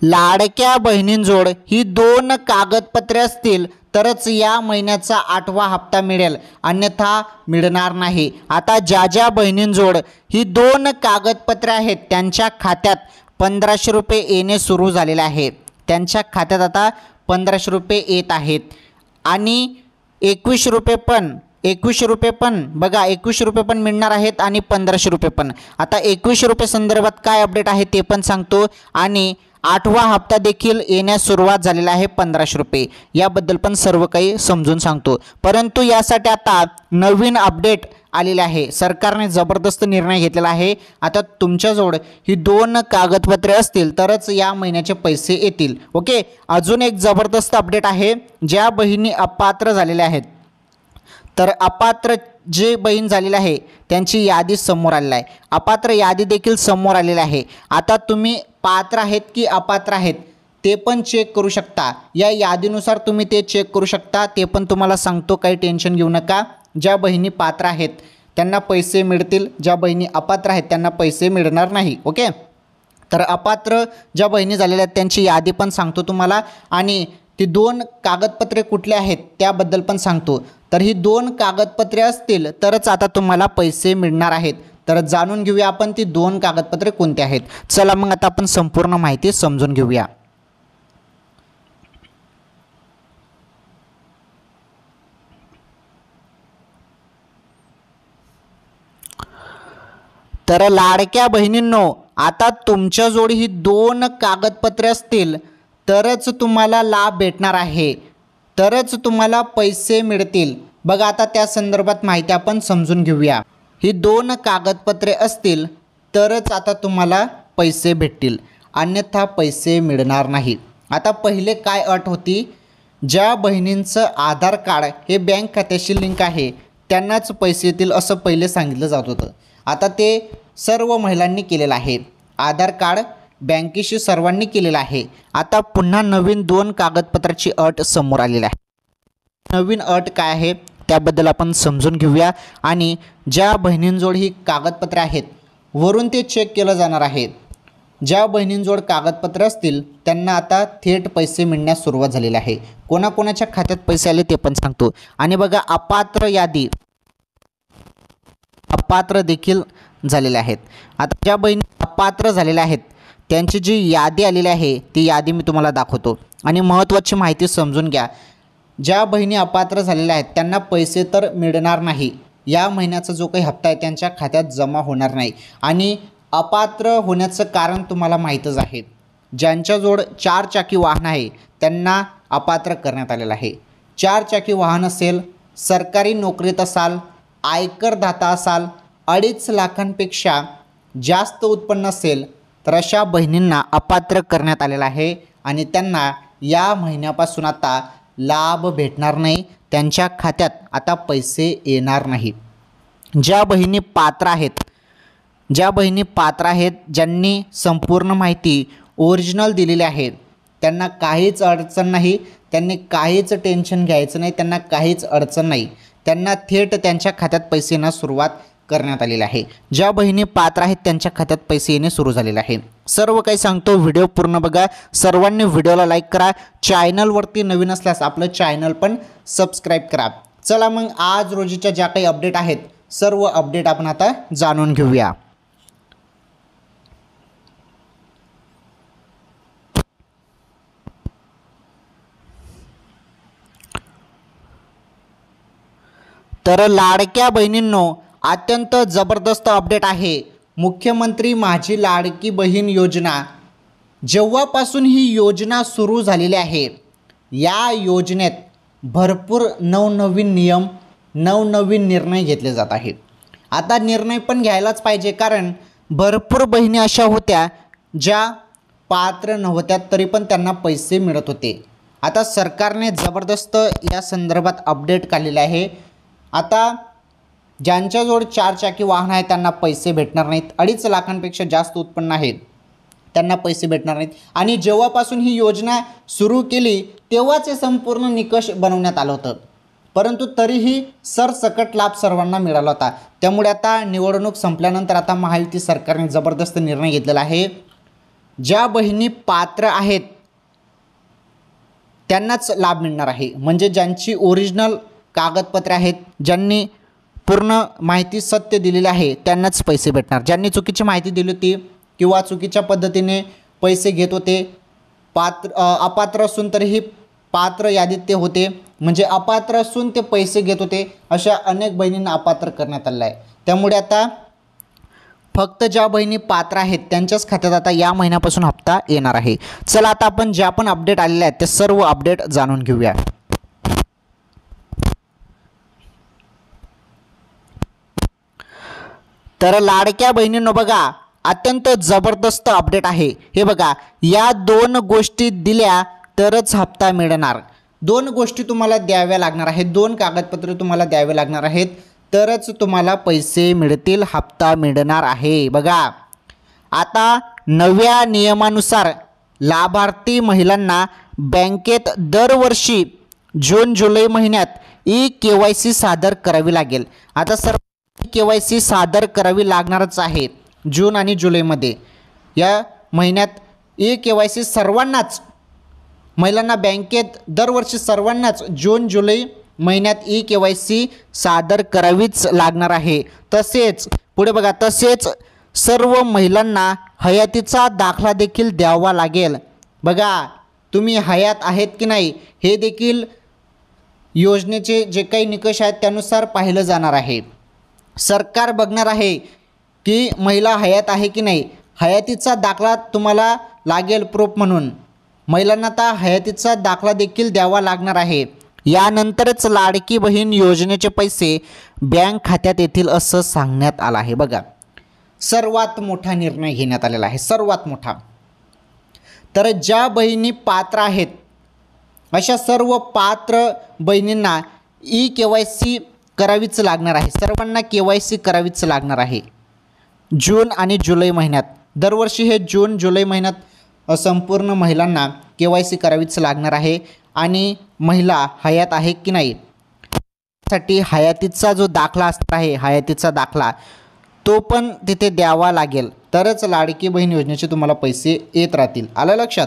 लाडक्या बहिणींजवळ ही 2 कागदपत्रे असतील तरच या महिन्याचा 8वा हप्ता मिळेल, अन्यथा मिळणार नाही। आता ज्या ज्या बहिणींजवळ ही 2 कागदपत्रे आहेत त्यांच्या खात्यात 1500 रुपये येणे सुरू झालेले आहे। त्यांच्या खात्यात आता 1500 रुपये येत आहेत आणि 2100 रुपये पण बघा, 2100 रुपये पण मिळणार आहेत आणि 1500 रुपये पण। आता 2100 रुपये संदर्भात काय अपडेट आहे ते पण सांगतो आणि 8वा हप्ता देखील येण्यास सुरुवात झालेला आहे 1500 रुपये, याबद्दल पण सर्व काही समजून सांगतो। परंतु यासाठी आता नवीन अपडेट आलेले आहे, सरकारने जबरदस्त निर्णय घेतलेला आहे। आता तुमच्याजवळ ही 2 कागदपत्रे असतील तरच या महिन्याचे पैसे येतील। ओके, अजून एक जबरदस्त अपडेट आहे, ज्या बहिणी अपात्र झालेल्या आहेत तर अपात्र जे बहीण झालेले आहे त्यांची यादी समोर आलेली आहे, अपात्र यादी देखील समोर आलेली आहे। आता तुम्ही पात्र आहेत की अपात्र आहेत ते पण चेक करू शकता, या यादीनुसार तुम्ही ते चेक करू शकता, ते पण तुम्हाला सांगतो, काही टेन्शन घेऊ नका। ज्या बहिणी पात्र आहेत त्यांना पैसे मिळतील, ज्या बहिणी अपात्र आहेत त्यांना पैसे मिळणार नाही। ओके, तर अपात्र ज्या बहिणी झालेल्या आहेत त्यांची यादी पण सांगतो तुम्हाला आणि ती 2 कागदपत्रे कुठले आहेत त्याबद्दल पण सांगतो। तर ही 2 कागदपत्रे असतील तरच आता तुम्हाला पैसे मिळणार आहेत, तर जाणून घेऊया आपण ती 2 कागदपत्रे कोणती आहेत। चला मग आता आपण संपूर्ण माहिती समजून घेऊया। तर लाडक्या बहिणींनो, आता तुमच्याजवळ ही 2 कागदपत्रे असतील तरच तुम्हाला लाभ भेटणार आहे, तरच तुम्हाला पैसे मिळतील। बघा, आता त्या संदर्भात माहिती आपण समजून घेऊया। ही 2 कागदपत्रे असतील तरच आता तुम्हाला पैसे भेटतील, अन्यथा पैसे मिळणार नाही। आता पहिले काय अट होती, ज्या बहिणींचं आधार कार्ड हे बँक खात्याशी लिंक आहे त्यांनाच पैसे येतील असं पहिले सांगितलं जात होतं। आता ते सर्व महिलांनी केलेलं आहे, आधार कार्ड बँकेशी सर्वांनी केलेलं आहे। आता पुन्हा नवीन 2 कागदपत्राची अट समोर आलेली आहे। नवीन अट काय आहे त्याबद्दल आपण समजून घेऊया आणि ज्या बहिणींजवळ ही कागदपत्रे आहेत वरून ते चेक केलं जाणार आहे। ज्या बहिणींजवळ कागदपत्रे असतील त्यांना आता थेट पैसे मिळण्यास सुरुवात झालेली आहे। कोणाकोणाच्या खात्यात पैसे आले ते पण सांगतो। आणि बघा, अपात्र देखील झालेले आहेत। आता ज्या बहिणी अपात्र झालेल्या आहेत त्यांची जी यादी आलेली आहे ती यादी मी तुम्हाला दाखवतो आणि महत्त्वाची माहिती समजून घ्या। ज्या बहिणी अपात्र झालेल्या आहेत त्यांना पैसे तर मिळणार नाही, या महिन्याचा जो काही हप्ता आहे त्यांच्या खात्यात जमा होणार नाही। आणि अपात्र होण्याचं कारण तुम्हाला माहीतच आहे, ज्यांच्याजवळ 4 चाकी वाहन आहे त्यांना अपात्र करण्यात आलेलं आहे। 4 चाकी वाहन असेल, सरकारी नोकरीत असाल, आयकरदाता असाल, 2.5 लाखांपेक्षा जास्त उत्पन्न असेल तर अशा बहिणींना अपात्र करण्यात आलेलं आहे आणि त्यांना या महिन्यापासून आता लाभ भेटणार नाही, त्यांच्या खात्यात आता पैसे येणार नाही। ज्या बहिणी पात्र आहेत, ज्यांनी संपूर्ण माहिती ओरिजिनल दिलेली आहे त्यांना काहीच अडचण नाही, त्यांनी काहीच टेन्शन घ्यायचं नाही, त्यांना काहीच अडचण नाही, त्यांना थेट त्यांच्या खात्यात पैसे येण्यास सुरुवात करण्यात आलेली आहे। ज्या बहिणी पात्र आहेत त्यांच्या खात्यात पैसे येणे सुरू झालेले आहे। सर्व काही सांगतो, व्हिडिओ पूर्ण बघा। सर्वांनी व्हिडिओला लाईक करा, चॅनलवरती नवीन असल्यास आपलं चॅनल पण सबस्क्राईब करा। चला मग आज रोजीच्या ज्या काही अपडेट आहेत सर्व अपडेट आपण आता जाणून घेऊया। तर लाडक्या बहिणींनो, अत्यंत जबरदस्त अपडेट आहे। मुख्यमंत्री माझी लाडकी बहीण योजना, जेव्हापासून ही योजना सुरू झालेली आहे या योजनेत भरपूर नवनवीन नियम, नवनवीन निर्णय घेतले जात आहेत। आता निर्णय पण घ्यायलाच पाहिजे, कारण भरपूर बहिणी अशा होत्या ज्या पात्र नव्हत्या तरी पण त्यांना पैसे मिळत होते। आता सरकारने जबरदस्त या संदर्भात अपडेट काढलेले आहे। आता ज्यांच्याजवळ 4 चाकी वाहन आहे त्यांना पैसे भेटणार नाहीत, 2.5 लाखांपेक्षा जास्त उत्पन्न आहे त्यांना पैसे भेटणार नाहीत। आणि जेव्हापासून ही योजना सुरू केली तेव्हाच हे संपूर्ण निकष बनवण्यात आलं होतं, परंतु तरीही सरसकट लाभ सर्वांना मिळाला होता। त्यामुळे आता निवडणूक संपल्यानंतर आता महायुती सरकारने जबरदस्त निर्णय घेतलेला आहे। ज्या बहिणी पात्र आहेत त्यांनाच लाभ मिळणार आहे. म्हणजे ज्यांची ओरिजिनल कागदपत्रे आहेत, ज्यांनी पूर्ण माहिती सत्य दिलेली आहे त्यांनाच पैसे भेटणार. ज्यांनी चुकीची माहिती दिली होती किंवा चुकीच्या पद्धतीने पैसे घेत होते, अपात्र असून तरीही पात्र यादीत ते होते, म्हणजे अपात्र असून ते पैसे घेत होते, अशा अनेक बहिणींना अपात्र करण्यात आलं आहे. त्यामुळे आता फक्त ज्या बहिणी पात्र आहेत त्यांच्याच खात्यात आता या महिन्यापासून हप्ता येणार आहे. चला आता आपण ज्या पण अपडेट आलेले आहेत ते सर्व अपडेट जाणून घेऊया. तर लाडक्या बहिणींनो बघा, अत्यंत जबरदस्त अपडेट आहे. हे बघा, या 2 गोष्टी दिल्या तरच हप्ता मिळणार. 2 गोष्टी तुम्हाला द्याव्या लागणार आहेत, 2 कागदपत्रे तुम्हाला द्यावे लागणार आहेत, तरच तुम्हाला पैसे मिळतील, हप्ता मिळणार आहे. बघा, आता नव्या नियमानुसार लाभार्थी महिलांना बँकेत दरवर्षी जून जुलै महिन्यात KYC सादर करावी लागेल. आता KYC सादर करावी लागणारच आहे जून आणि जुलैमध्ये. या महिन्यात KYC सर्वांनाच, महिलांना बँकेत दरवर्षी सर्वांनाच जून जुलै महिन्यात KYC सादर करावीच लागणार आहे. तसेच पुढे बघा, तसेच सर्व महिलांना हयातीचा दाखला देखील द्यावा लागेल. बघा, तुम्ही हयात आहेत की नाही हे देखील योजनेचे जे काही निकष आहेत त्यानुसार पाहिलं जाणार आहे. सरकार बघणार आहे की महिला हयात आहे की नाही. हयातीचा दाखला तुम्हाला लागेल प्रूफ म्हणून. महिलांना आता हयातीचा दाखला देखील द्यावा लागणार आहे. यानंतरच लाडकी बहीण योजनेचे पैसे बँक खात्यात येतील असं सांगण्यात आलं आहे. बघा, सर्वात मोठा निर्णय घेण्यात आलेला आहे, सर्वात मोठा. तर ज्या बहिणी पात्र आहेत अशा सर्व पात्र बहिणींना KYC करावीच लागणार आहे. सर्वांना KYC करावीच लागणार आहे जून आणि जुलै महिन्यात. दरवर्षी हे जून जुलै महिन्यात संपूर्ण महिलांना KYC करावीच लागणार आहे. आणि महिला हयात आहे की नाही साठी हयातीचा जो दाखला असणार आहे, हयातीचा दाखला, तो पण तिथे द्यावा लागेल, तरच लाडकी बहीण योजनेचे तुम्हाला पैसे येत राहतील. आलं लक्षात?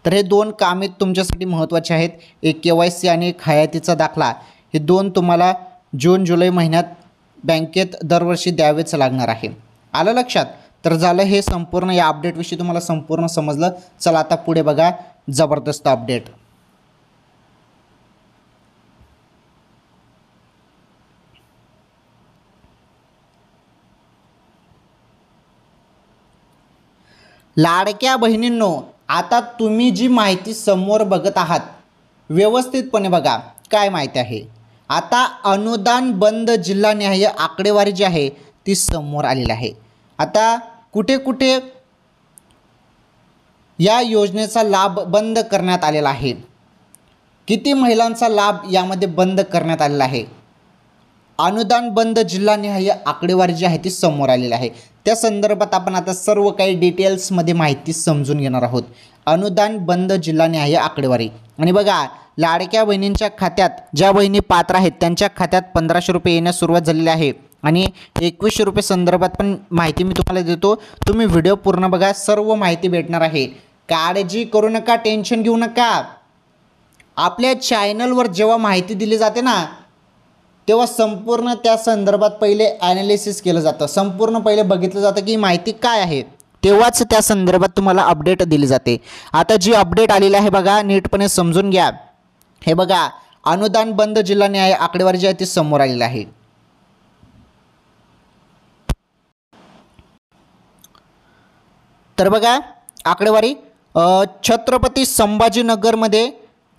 तर हे 2 कामे तुमच्यासाठी महत्त्वाचे आहेत. एक KYC आणि एक हयातीचा दाखला. हे 2 तुम्हाला जून जुलै महिन्यात बँकेत दरवर्षी द्यावेच लागणार आहे. आलं लक्षात? तर झालं हे संपूर्ण, या अपडेटविषयी तुम्हाला संपूर्ण समजलं. चला आता पुढे बघा जबरदस्त अपडेट. लाडक्या बहिणींनो, आता तुम्ही जी माहिती समोर बघत आहात व्यवस्थितपणे बघा काय माहिती आहे. आता अनुदान बंद जिल्हानिहाय आकडेवारी जी आहे ती समोर आलेली आहे. आता कुठे कुठे या योजनेचा लाभ बंद करण्यात आलेला आहे, किती महिलांचा लाभ यामध्ये बंद करण्यात आलेला आहे. अनुदान बंद जिल्हानिहाय आकडेवारी जी आहे ती समोर आलेली आहे. त्या संदर्भात आपण आता सर्व काही डिटेल्समध्ये माहिती समजून घेणार आहोत. अनुदान बंद जिल्हानिहाय आकडेवारी. आणि बघा, लाडक्या बहिणींच्या खात्यात ज्या बहिणी पात्र आहेत त्यांच्या खात्यात 1500 रुपये येण्यास सुरुवात झालेली आहे. आणि 2100 रुपये संदर्भात पण माहिती मी तुम्हाला देतो. तुम्ही व्हिडिओ पूर्ण बघा, सर्व माहिती भेटणार आहे. काळजी करू नका, टेन्शन घेऊ नका. आपल्या चॅनलवर जेव्हा माहिती दिली जाते ना तेव्हा संपूर्ण त्या संदर्भात पहिले ॲनालिसिस केलं जातं, संपूर्ण पहिले बघितलं जातं की माहिती काय आहे, तेव्हाच त्या संदर्भात तुम्हाला अपडेट दिली जाते. आता जी अपडेट आलेली आहे बघा, नीटपणे समजून घ्या. हे बघा, अनुदान बंद जिल्हानिहाय आकडेवारी जी आहे ती समोर आलेली आहे. तर बघा आकडेवारी, छत्रपती संभाजीनगरमध्ये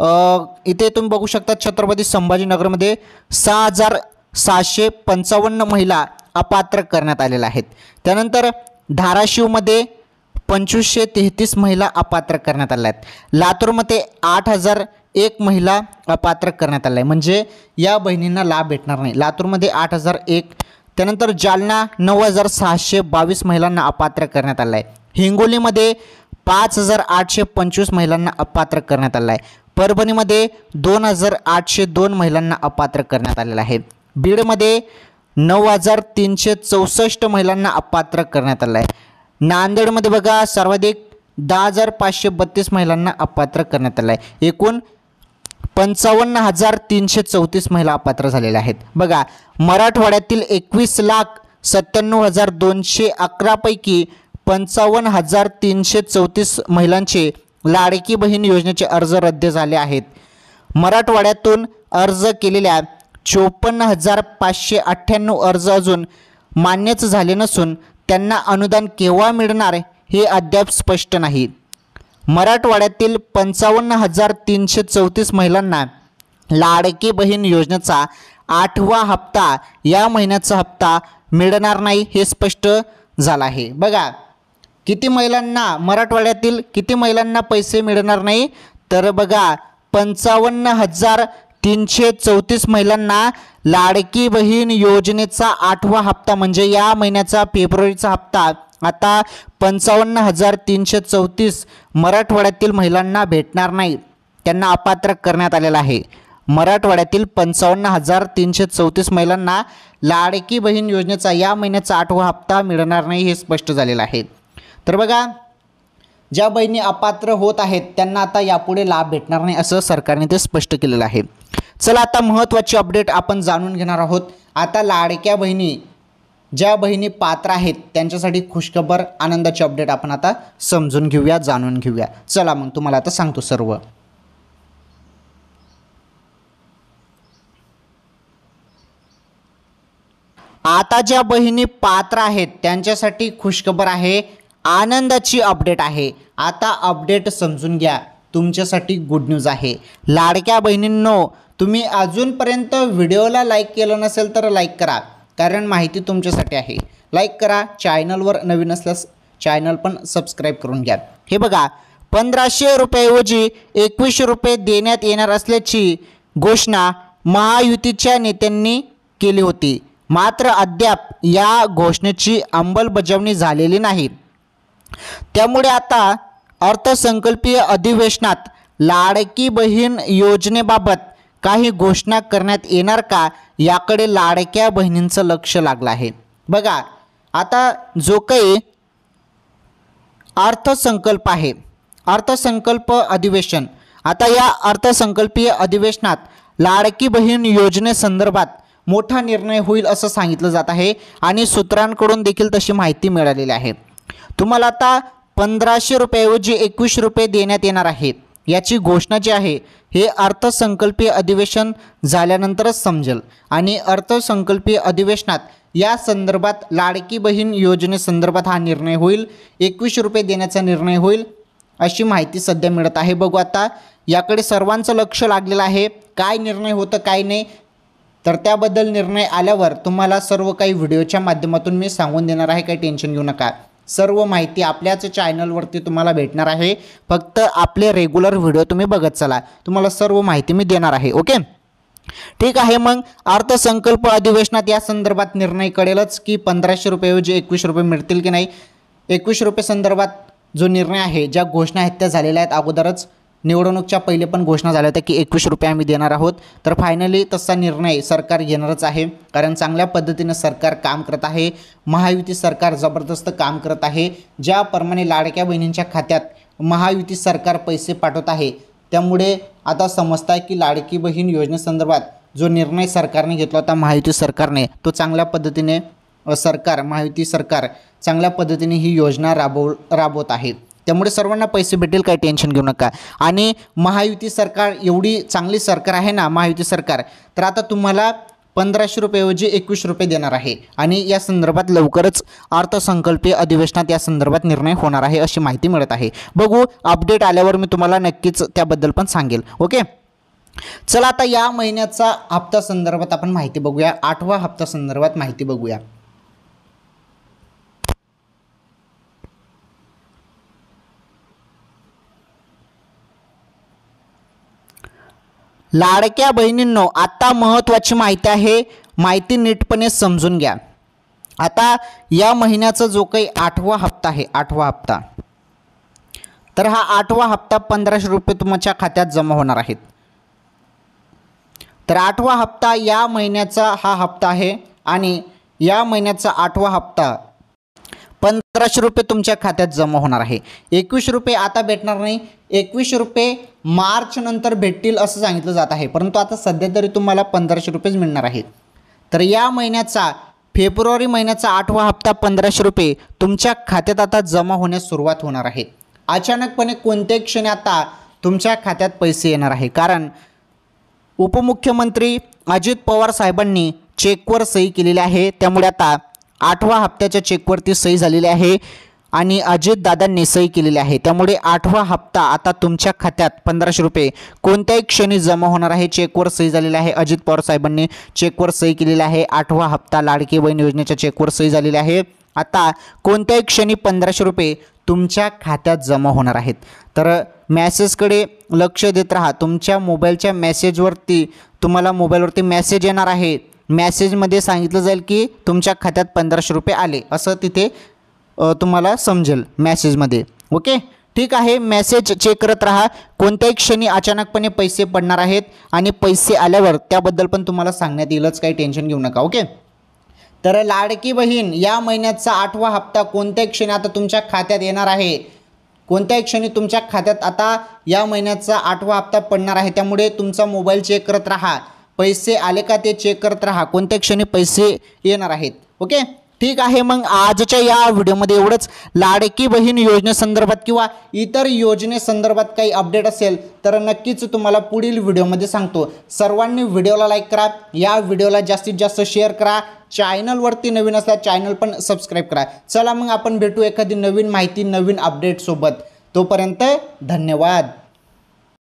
इथे तुम्ही बघू शकता, छत्रपती संभाजीनगरमध्ये 6755 महिला अपात्र करण्यात आलेल्या आहेत. त्यानंतर धाराशिवमध्ये 2533 महिला अपात्र करण्यात आल्या आहेत. लातूरमध्ये 8001 महिला अपात्र करण्यात आल्या आहे, म्हणजे या बहिणींना लाभ भेटणार नाही. लातूरमध्ये 8001. त्यानंतर जालना 9622 महिलांना अपात्र करण्यात आलं आहे. हिंगोलीमध्ये 5825 महिलांना अपात्र करण्यात आलं आहे. परभणीमध्ये 2802 महिलांना अपात्र करण्यात आलेलं आहे. बीडमध्ये 9364 महिलांना अपात्र करण्यात आलं आहे. नांदेडमध्ये बघा सर्वाधिक 10,532 महिलांना अपात्र करण्यात आलं आहे. एकूण 55,334 महिला अपात्र झालेल्या आहेत. बघा मराठवाड्यातील 21,97,211 पैकी 55,334 महिलांचे लाडकी बहीण योजनेचे अर्ज रद्द झाले आहेत. मराठवाड्यातून अर्ज केलेल्या 54,598 अर्ज अजून मान्यच झाले नसून त्यांना अनुदान केव्हा मिळणार हे अद्याप स्पष्ट नाही. मराठवाड्यातील 55,334 महिलांना लाडकी बहीण योजनेचा 8वा हप्ता या महिन्याचा हप्ता मिळणार नाही हे स्पष्ट झालं आहे. बघा किती महिलांना मराठवाड्यातील किती महिलांना पैसे मिळणार नाही तर बघा 55,334 महिलांना लाडकी बहीण योजनेचा 8वा हप्ता म्हणजे या महिन्याचा फेब्रुवारीचा हप्ता आता 55,334 मराठवाड्यातील महिलांना भेटणार नाही. त्यांना अपात्र करण्यात आलेला आहे. मराठवाड्यातील 55,334 महिलांना लाडकी बहीण योजनेचा या महिन्याचा 8वा हप्ता मिळणार नाही हे स्पष्ट झालेलं आहे. तर बघा ज्या बहिणी अपात्र होत आहेत त्यांना आता यापुढे लाभ भेटणार नाही असं सरकारने ते स्पष्ट केलेलं आहे. चला आता महत्त्वाची अपडेट आपण जाणून घेणार आहोत. आता लाडक्या बहिणी ज्या बहिणी पात्र आहेत त्यांच्यासाठी खुशखबर आनंदाची अपडेट आपण आता समजून घेऊया, जाणून घेऊया. चला मग तुम्हाला आता सांगतो सर्व. आता ज्या बहिणी पात्र आहेत त्यांच्यासाठी खुशखबर आहे, आनंदाची अपडेट आहे. आता अपडेट समजून घ्या, तुमच्यासाठी गुड न्यूज आहे. लाडक्या बहिणींनो, तुम्ही अजूनपर्यंत व्हिडिओला लाईक केलं नसेल तर लाईक करा, कारण माहिती तुमच्यासाठी आहे. लाईक करा. चॅनलवर नवीन असल्यास चॅनल पण सबस्क्राईब करून घ्या. हे बघा 1,500 रुपयाऐवजी 2100 रुपये देण्यात येणार असल्याची घोषणा महायुतीच्या नेत्यांनी केली होती. मात्र अद्याप या घोषणेची अंमलबजावणी झालेली नाही. त्यामुळे आता अर्थसंकल्पीय अधिवेशनात लाडकी बहीण योजनेबाबत काही घोषणा करण्यात येणार का याकडे लाडक्या बहिणींचं लक्ष लागलं आहे. बघा आता जो काही अर्थसंकल्प आहे, अर्थसंकल्प अधिवेशन, आता या अर्थसंकल्पीय अधिवेशनात लाडकी बहीण योजनेसंदर्भात मोठा निर्णय होईल असं सांगितलं जात आहे आणि सूत्रांकडून देखील तशी माहिती मिळालेली आहे. तुम्हाला आता 1,500 रुपयाऐवजी 2100 रुपये देण्यात येणार आहेत याची घोषणा जी आहे हे अर्थसंकल्पीय अधिवेशन झाल्यानंतरच समजेल आणि अर्थसंकल्पीय अधिवेशनात या संदर्भात लाडकी बहीण योजनेसंदर्भात हा निर्णय होईल, 2100 रुपये देण्याचा निर्णय होईल अशी माहिती सध्या मिळत आहे. बघू आता याकडे सर्वांचं लक्ष लागलेलं आहे. काय निर्णय होतं काय नाही तर त्याबद्दल निर्णय आल्यावर तुम्हाला सर्व काही व्हिडिओच्या माध्यमातून मी सांगून देणार आहे. काही टेन्शन घेऊ नका. सर्व माहिती आपल्याच चॅनलवरती तुम्हाला भेटणार आहे. फक्त आपले रेग्युलर व्हिडिओ तुम्ही बघत चला, तुम्हाला सर्व माहिती मी देणार आहे. ओके ठीक आहे. मग अर्थसंकल्प अधिवेशनात या संदर्भात निर्णय कळेलच की 1,500 रुपयाऐवजी 2100 रुपये मिळतील की नाही. 2100 रुपये संदर्भात जो निर्णय आहे, ज्या घोषणा आहेत त्या झालेल्या आहेत. अगोदरच निवडणूकच्या पहिले पण घोषणा झाल्या होत्या की 2100 रुपये आम्ही देणार आहोत. तर फायनली तसा निर्णय सरकार घेणारच आहे, कारण चांगल्या पद्धतीने सरकार काम करत आहे. महायुती सरकार जबरदस्त काम करत आहे. ज्याप्रमाणे लाडक्या बहिणींच्या खात्यात महायुती सरकार पैसे पाठवत आहे, त्यामुळे आता समजतं आहे की लाडकी बहीण योजनेसंदर्भात जो निर्णय सरकारने घेतला होता महायुती सरकारने, तो चांगल्या पद्धतीने महायुती सरकार चांगल्या पद्धतीने ही योजना राबवत आहे. त्यामुळे सर्वांना पैसे भेटेल, काही टेन्शन घेऊ नका. आणि महायुती सरकार एवढी चांगली सरकार आहे ना, महायुती सरकार, तर आता तुम्हाला 1,500 रुपयाऐवजी 2100 रुपये देणार आहे आणि या संदर्भात लवकरच अर्थसंकल्पीय अधिवेशनात या संदर्भात निर्णय होणार आहे अशी माहिती मिळत आहे. बघू अपडेट आल्यावर मी तुम्हाला नक्कीच त्याबद्दल पण सांगेल. ओके चला आता या महिन्याचा हप्ता संदर्भात आपण माहिती बघूया. 8वा हप्ता संदर्भात माहिती बघूया. लाडक्या बहिणींनो, आता महत्त्वाची माहिती आहे, माहिती नीटपणे समजून घ्या. आता या महिन्याचा जो काही 8वा हप्ता आहे, 8वा हप्ता, तर हा 8वा हप्ता 1,500 रुपये तुमच्या खात्यात जमा होणार आहेत. तर 8वा हप्ता या महिन्याचा हा हप्ता आहे आणि या महिन्याचा 8वा हप्ता 1700 रुपये तुमच्या खात्यात जमा होणार आहे. 21 रुपये आता भेटणार नाही, 21 रुपये मार्च नंतर भेटतील असं सांगितलं जात आहे, परंतु आता सध्या तरी तुम्हाला 1500 रुपयेच मिळणार आहेत. तर या महिन्याचा फेब्रुवारी महिन्याचा 8वा हप्ता 1500 रुपये तुमच्या खात्यात आता जमा होण्यास सुरुवात होणार आहे. अचानकपणे कोणत्याही क्षणी आता तुमच्या खात्यात पैसे येणार आहे, कारण उपमुख्यमंत्री अजित पवार साहेबांनी चेकवर सही केलेली आहे. त्यामुळे आता 8व्या हप्त्याच्या चेकवरती सही झालेली आहे आणि अजितदादांनी सही केलेली आहे. त्यामुळे 8वा हप्ता आता तुमच्या खात्यात 1500 रुपये कोणत्याही क्षणी जमा होणार आहे. चेकवर सही झालेली आहे, अजित पवार साहेबांनी चेकवर सही केलेली आहे. 8वा हप्ता लाडकी बहीण योजनेच्या चेकवर सही झालेली आहे. आता कोणत्याही क्षणी 1500 रुपये तुमच्या खात्यात जमा होणार आहेत. तर मॅसेजकडे लक्ष देत राहा. तुमच्या मोबाईलच्या मेसेजवरती तुम्हाला मोबाईलवरती मेसेज येणार आहे. मेसेजमध्ये सांगितलं जाईल की तुमच्या खात्यात 1500 रुपये आले, असं तिथे तुम्हाला समजेल मेसेजमध्ये. ओके, ठीक आहे. मेसेज चेक करत राहा. कोणत्याही क्षणी अचानकपणे पैसे पडणार आहेत आणि पैसे आल्यावर त्याबद्दल पण तुम्हाला सांगण्यात येईलच, काही टेन्शन घेऊ नका. ओके, तर लाडकी बहीण या महिन्याचा 8वा हप्ता कोणत्याही क्षणी आता तुमच्या खात्यात येणार आहे. कोणत्याही क्षणी तुमच्या खात्यात आता या महिन्याचा 8वा हप्ता पडणार आहे. त्यामुळे तुमचा मोबाईल चेक करत राहा, पैसे आले का ते चेक करत राहा. कोणत्या क्षणी पैसे येणार आहेत. ओके, ठीक आहे. मग आजच्या या व्हिडिओमध्ये एवढंच. लाडकी बहीण योजनेसंदर्भात किंवा इतर योजनेसंदर्भात काही अपडेट असेल तर नक्कीच तुम्हाला पुढील व्हिडिओमध्ये सांगतो. सर्वांनी व्हिडिओला लाईक करा, या व्हिडिओला जास्तीत जास्त शेअर करा. चॅनलवरती नवीन असला चॅनल पण सबस्क्राईब करा. चला मग आपण भेटू एखादी नवीन माहिती नवीन अपडेट सोबत. तोपर्यंत धन्यवाद.